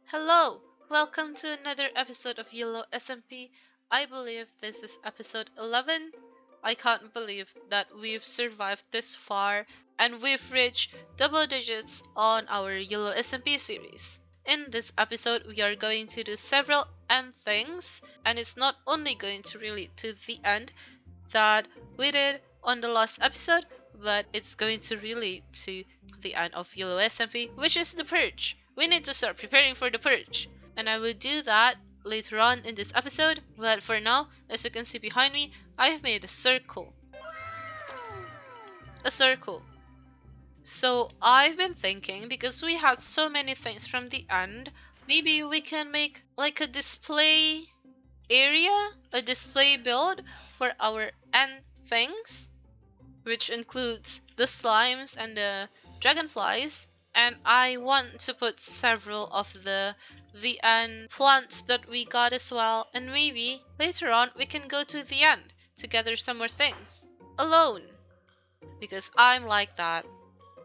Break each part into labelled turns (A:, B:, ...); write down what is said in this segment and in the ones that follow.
A: Hello! Welcome to another episode of Yolo SMP. I believe this is episode 11. I can't believe that we've survived this far and we've reached double digits on our Yolo SMP series. In this episode, we are going to do several end things, and it's not only going to relate to the end that we did on the last episode, but it's going to relate to the end of Yolo SMP, which is the purge. We need to start preparing for the purge, and I will do that later on in this episode. But for now, as you can see behind me, I've made a circle. A circle. So I've been thinking, because we had so many things from the end, maybe we can make like a display area, a display build for our end things, which includes the slimes and the dragonflies. And I want to put several of the end plants that we got as well, and maybe later on we can go to the end to gather some more things alone, because I'm like that.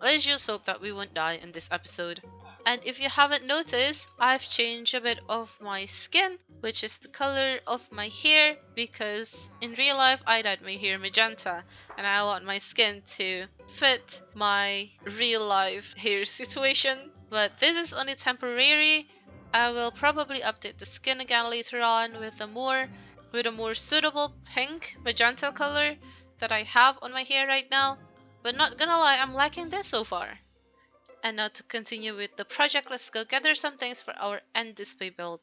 A: Let's just hope that we won't die in this episode. And if you haven't noticed, I've changed a bit of my skin, which is the color of my hair, because in real life I dyed my hair magenta and I want my skin to fit my real life hair situation. But this is only temporary. I will probably update the skin again later on with a more suitable pink magenta color that I have on my hair right now. But not gonna lie, I'm liking this so far. And now to continue with the project, let's go gather some things for our end display build.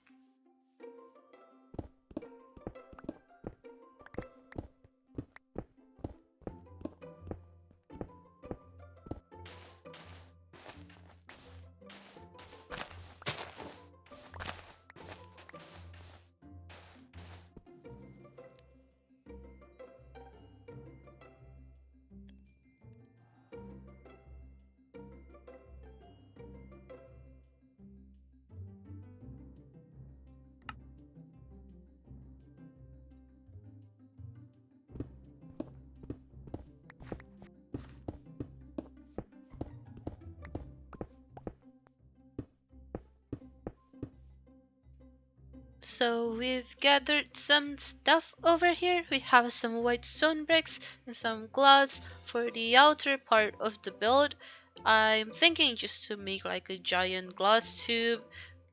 A: So we've gathered some stuff over here. We have some white stone bricks and some glass for the outer part of the build. I'm thinking just to make like a giant glass tube,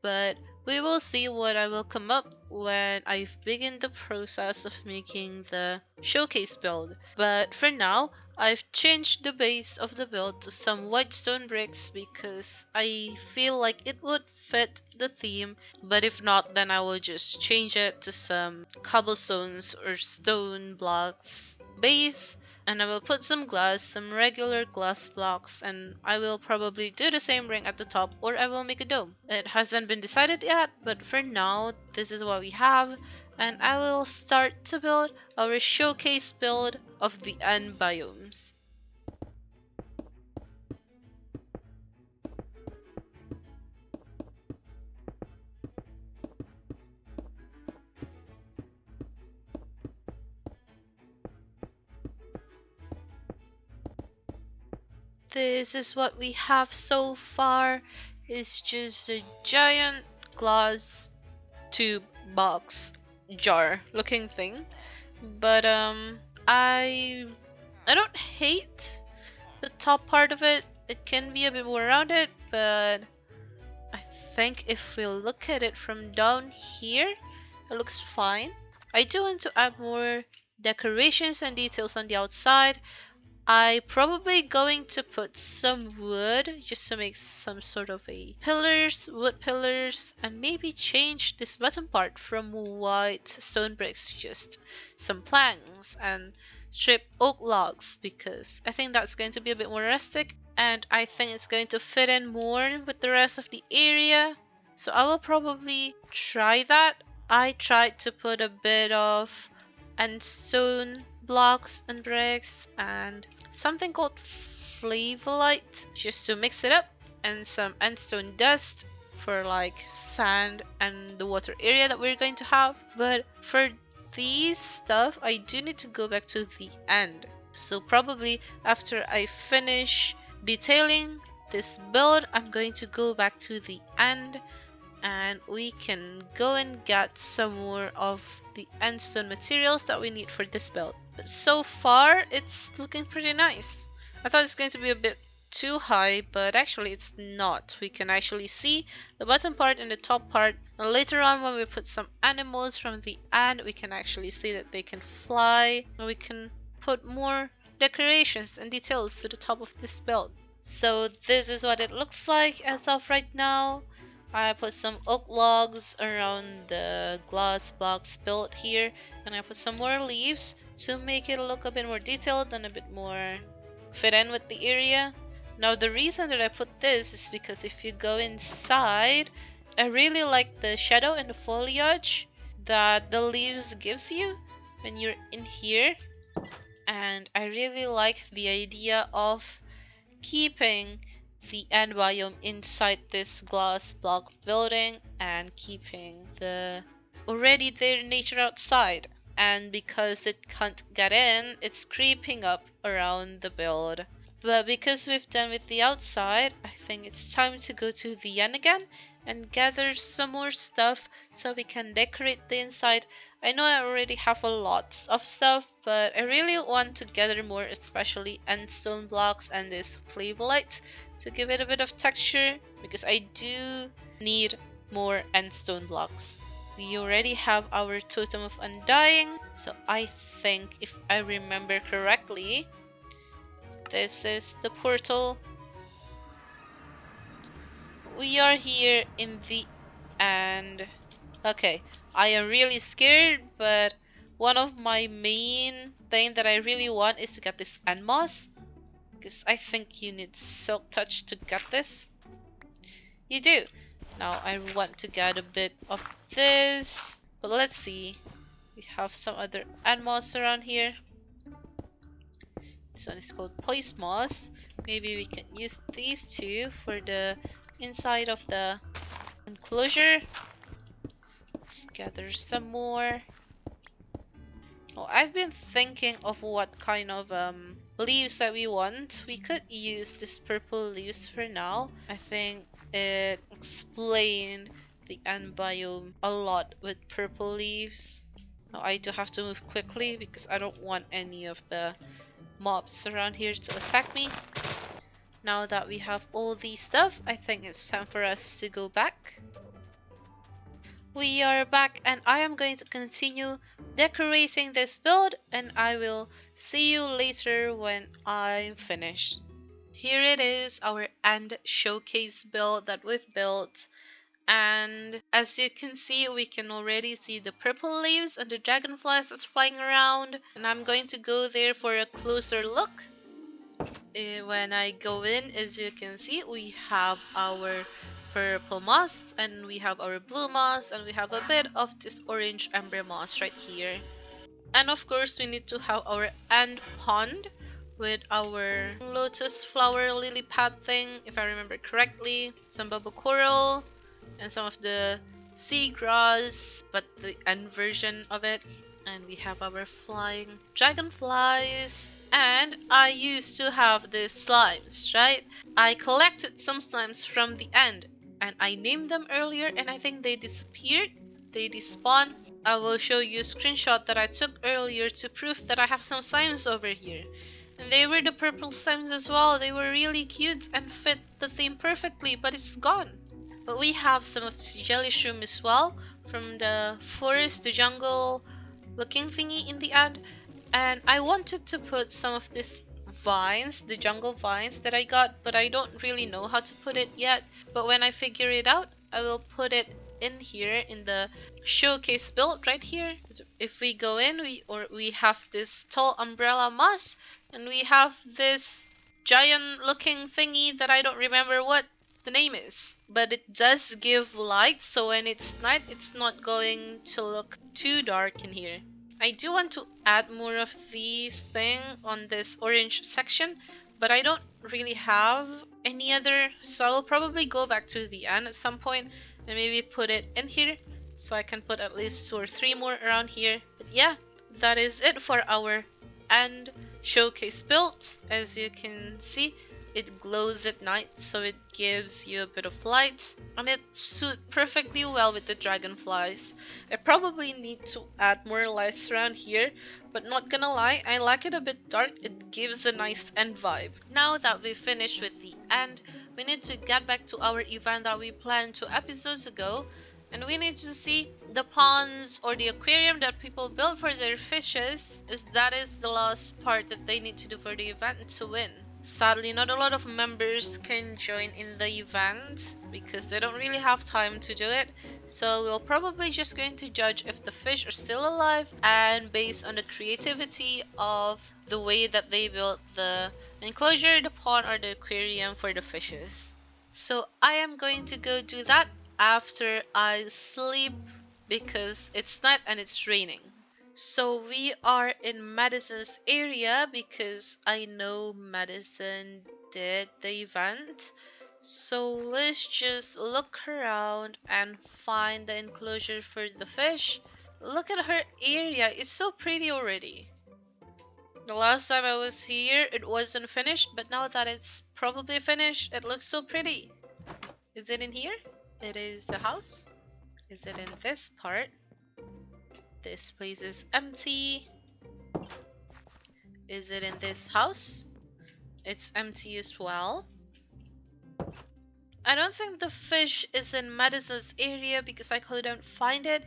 A: but we will see what I will come up when I've begun the process of making the showcase build. But for now, I've changed the base of the build to some white stone bricks because I feel like it would fit the theme, but if not, then I will just change it to some cobblestones or stone blocks base, and I will put some glass, some regular glass blocks, and I will probably do the same ring at the top, or I will make a dome. It hasn't been decided yet, but for now this is what we have, and I will start to build our showcase build of the end biomes. This is what we have so far. It's just a giant glass tube box jar looking thing, but I don't hate the top part of it. It can be a bit more rounded, but I think if we look at it from down here, it looks fine. I do want to add more decorations and details on the outside. I probably going to put some wood just to make some sort of a wood pillars, and maybe change this bottom part from white stone bricks to just some planks and strip oak logs, because I think that's going to be a bit more rustic and I think it's going to fit in more with the rest of the area. So I will probably try that. I tried to put a bit of stone blocks and bricks and something called flavolite just to mix it up, and some endstone dust for like sand and the water area that we're going to have. But for these stuff I do need to go back to the end, so probably after I finish detailing this build I'm going to go back to the end and we can go and get some more of the endstone materials that we need for this build. But so far, it's looking pretty nice. I thought it's going to be a bit too high, but actually it's not. We can actually see the bottom part and the top part, and later on when we put some animals from the end, we can actually see that they can fly, and we can put more decorations and details to the top of this build. So this is what it looks like as of right now. I put some oak logs around the glass blocks built here, and I put some more leaves to make it look a bit more detailed and a bit more fit in with the area. Now the reason that I put this is because if you go inside, I really like the shadow and the foliage that the leaves gives you when you're in here, and I really like the idea of keeping the end biome inside this glass block building and keeping the already there nature outside. And because it can't get in, it's creeping up around the build. But because we've done with the outside, I think it's time to go to the end again and gather some more stuff so we can decorate the inside. I know I already have a lot of stuff, but I really want to gather more, especially endstone blocks and this flavolite to give it a bit of texture, because I do need more endstone blocks. We already have our totem of undying, so I think if I remember correctly, this is the portal. We are here in the end. Okay, I am really scared, but one of my main thing that I really want is to get this end moss, because I think you need silk touch to get this. You do. Now I want to get a bit of this, but let's see. We have some other end moss around here. This one is called poise moss. Maybe we can use these two for the inside of the enclosure. Let's gather some more. Oh, I've been thinking of what kind of leaves that we want. We could use this purple leaves for now. I think it explained the end biome a lot with purple leaves. Now I do have to move quickly because I don't want any of the mobs around here to attack me. Now that we have all these stuff, I think it's time for us to go back. We are back, and I am going to continue decorating this build, and I will see you later when I'm finished. Here it is, our end showcase build that we've built. And as you can see, we can already see the purple leaves and the dragonflies that's flying around. And I'm going to go there for a closer look. When I go in, as you can see, we have our purple moss, and we have our blue moss, and we have a bit of this orange ember moss right here. And of course, we need to have our end pond with our lotus flower lily pad thing, if I remember correctly, some bubble coral, and some of the seagrass, but the end version of it. And we have our flying dragonflies. And I used to have these slimes, right? I collected some slimes from the end, and I named them earlier, and I think they disappeared. They despawn. I will show you a screenshot that I took earlier to prove that I have some slimes over here. And they were the purple slimes as well. They were really cute and fit the theme perfectly, but it's gone. But we have some of the jelly shroom as well from the forest, the jungle looking thingy in the end. And I wanted to put some of these vines, the jungle vines that I got, but I don't really know how to put it yet. But when I figure it out, I will put it in here in the showcase build right here. If we go in, we have this tall umbrella moss, and we have this giant looking thingy that I don't remember what the name is, but it does give light, so when it's night, it's not going to look too dark in here. I do want to add more of these thing on this orange section, but I don't really have any other, so I'll probably go back to the end at some point and maybe put it in here, so I can put at least 2 or 3 more around here. But yeah, that is it for our end showcase build. As you can see, It glows at night, so it gives you a bit of light, and it suits perfectly well with the dragonflies. I probably need to add more lights around here, but not gonna lie, I like it a bit dark. It gives a nice end vibe. Now that we've finished with the end, we need to get back to our event that we planned 2 episodes ago, and we need to see the ponds or the aquarium that people build for their fishes, as that is the last part that they need to do for the event to win. Sadly, not a lot of members can join in the event because they don't really have time to do it. So we're probably just going to judge if the fish are still alive, and based on the creativity of the way that they built the enclosure, the pond, or the aquarium for the fishes. So I am going to go do that after I sleep because it's night and it's raining. So we are in Madison's area because I know Madison did the event. So let's just look around and find the enclosure for the fish. Look at her area, it's so pretty already. The last time I was here it wasn't finished, but now that it's probably finished, it looks so pretty. Is it in here? It is the house. Is it in this part? This place is empty. Is it in this house? It's empty as well. I don't think the fish is in Madison's area because I couldn't find it.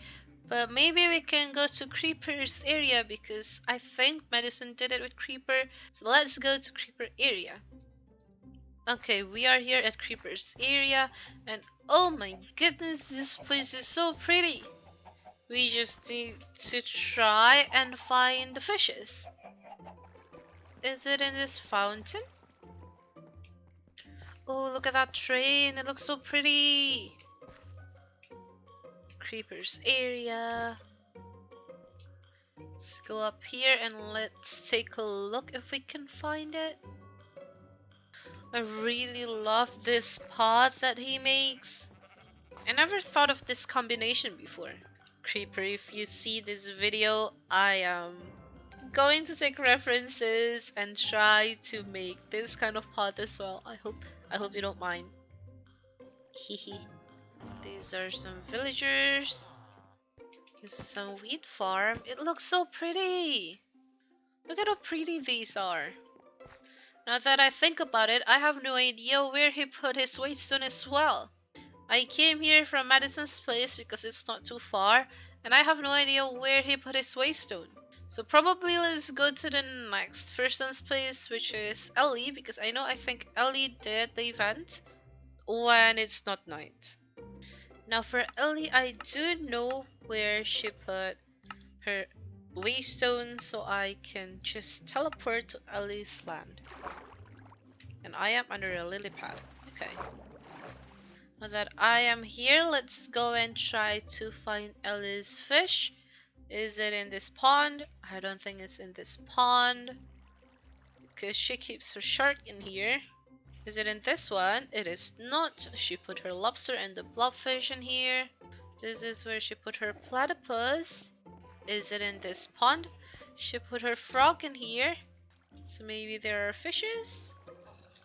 A: But maybe we can go to Creeper's area because I think Madison did it with Creeper. So let's go to Creeper area. Okay, we are here at Creeper's area. And oh my goodness, this place is so pretty. We just need to try and find the fishes. Is it in this fountain? Oh, look at that train. It looks so pretty. Creeper's area. Let's go up here and let's take a look if we can find it. I really love this pot that he makes. I never thought of this combination before. Creeper, if you see this video, I am going to take references and try to make this kind of pot as well. I hope you don't mind. Hehe. These are some villagers. This is some wheat farm. It looks so pretty. Look at how pretty these are. Now that I think about it, I have no idea where he put his waystone as well. I came here from Madison's place because it's not too far, and I have no idea where he put his waystone. So probably let's go to the next person's place, which is Ellie, because I think Ellie did the event when it's not night. Now for Ellie, I do know where she put her waystone, so I can just teleport to Ellie's land. And I am under a lily pad. Okay. Now that I am here, let's go and try to find Ellie's fish. Is it in this pond? I don't think it's in this pond because she keeps her shark in here. Is it in this one? It is not. She put her lobster and the blobfish in here. This is where she put her platypus. Is it in this pond? She put her frog in here. So maybe there are fishes.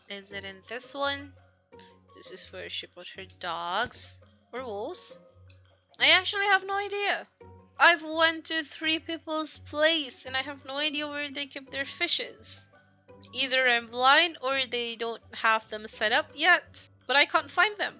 A: Is it in this one? This is where she put her dogs or wolves. I actually have no idea. I've went to 3 people's place and I have no idea where they keep their fishes. Either I'm blind or they don't have them set up yet, but I can't find them.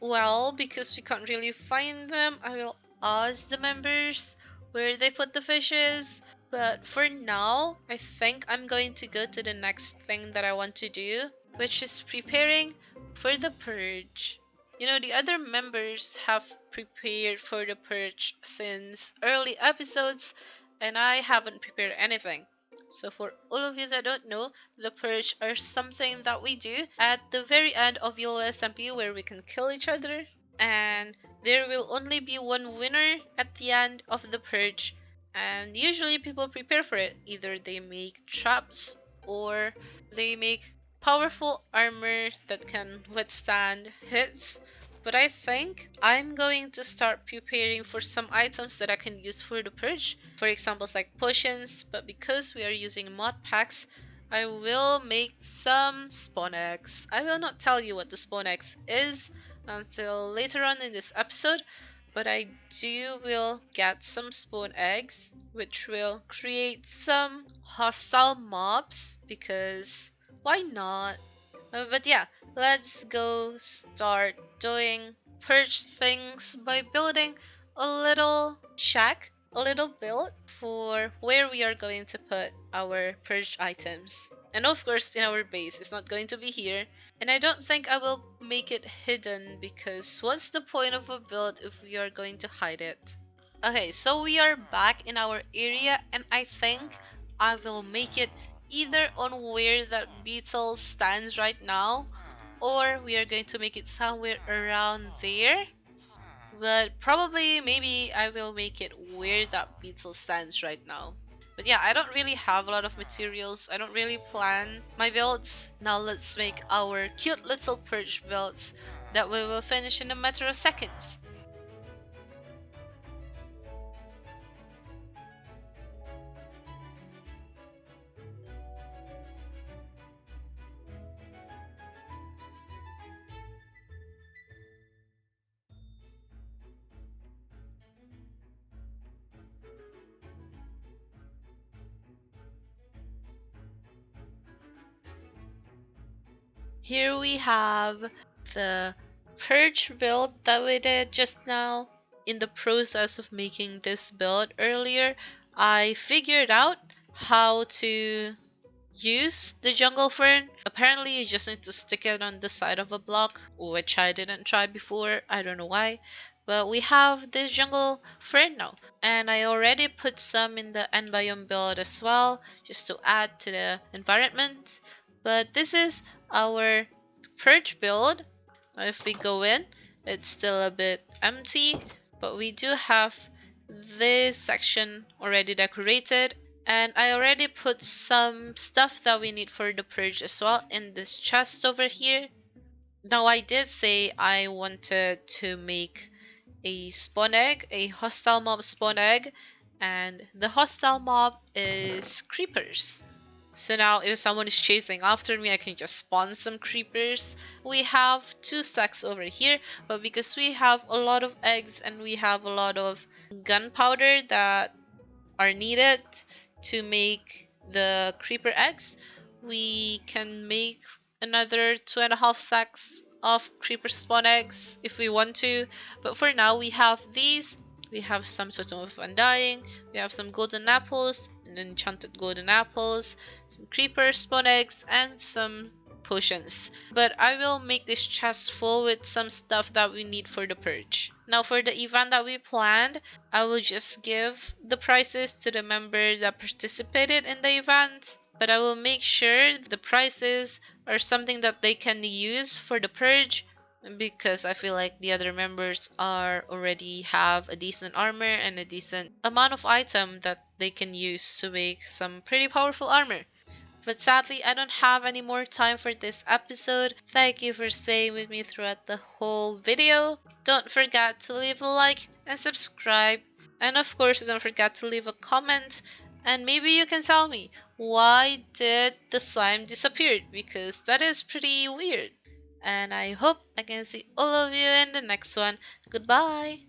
A: Well, because we can't really find them, I will ask the members where they put the fishes. But for now, I think I'm going to go to the next thing that I want to do, which is preparing for the purge. You know, the other members have prepared for the purge since early episodes, and I haven't prepared anything. So for all of you that don't know, the purge are something that we do at the very end of Yolo SMP where we can kill each other, and there will only be one winner at the end of the purge. And usually people prepare for it. Either they make traps or they make powerful armor that can withstand hits. But I think I'm going to start preparing for some items that I can use for the purge. For examples like potions, but because we are using mod packs, I will make some spawn eggs. I will not tell you what the spawn eggs is until later on in this episode, but I will get some spawn eggs, which will create some hostile mobs, because why not? But yeah, let's go start doing purge things by building a little shack, a little build for where we are going to put our purge items. And of course, in our base, it's not going to be here. And I don't think I will make it hidden, because what's the point of a build if we are going to hide it? Okay, so we are back in our area, and I think I will make it either on where that beetle stands right now, or we are going to make it somewhere around there. But probably, maybe I will make it where that beetle stands right now. But yeah, I don't really have a lot of materials. I don't really plan my builds. Now let's make our cute little perch builds that we will finish in a matter of seconds. Here we have the purge build that we did just now. In the process of making this build earlier, I figured out how to use the jungle fern. Apparently you just need to stick it on the side of a block, which I didn't try before, I don't know why. But we have this jungle fern now, and I already put some in the end biome build as well, just to add to the environment. But this is our purge build. If we go in, it's still a bit empty, but we do have this section already decorated. And I already put some stuff that we need for the purge as well in this chest over here. Now I did say I wanted to make a spawn egg, a hostile mob spawn egg, and the hostile mob is creepers. So now if someone is chasing after me, I can just spawn some creepers. We have 2 stacks over here, but because we have a lot of eggs and we have a lot of gunpowder that are needed to make the creeper eggs, we can make another 2.5 sacks of creeper spawn eggs if we want to. But for now, we have these. We have some sort of undying, we have some golden apples, and enchanted golden apples, some creeper spawn eggs, and some potions. But I will make this chest full with some stuff that we need for the purge. Now for the event that we planned, I will just give the prizes to the member that participated in the event. But I will make sure the prizes are something that they can use for the purge, because I feel like the other members are already have a decent armor and a decent amount of item that they can use to make some pretty powerful armor. But sadly, I don't have any more time for this episode. Thank you for staying with me throughout the whole video. Don't forget to leave a like and subscribe. And of course, don't forget to leave a comment. And maybe you can tell me, why did the slime disappear? Because that is pretty weird. And I hope I can see all of you in the next one. Goodbye!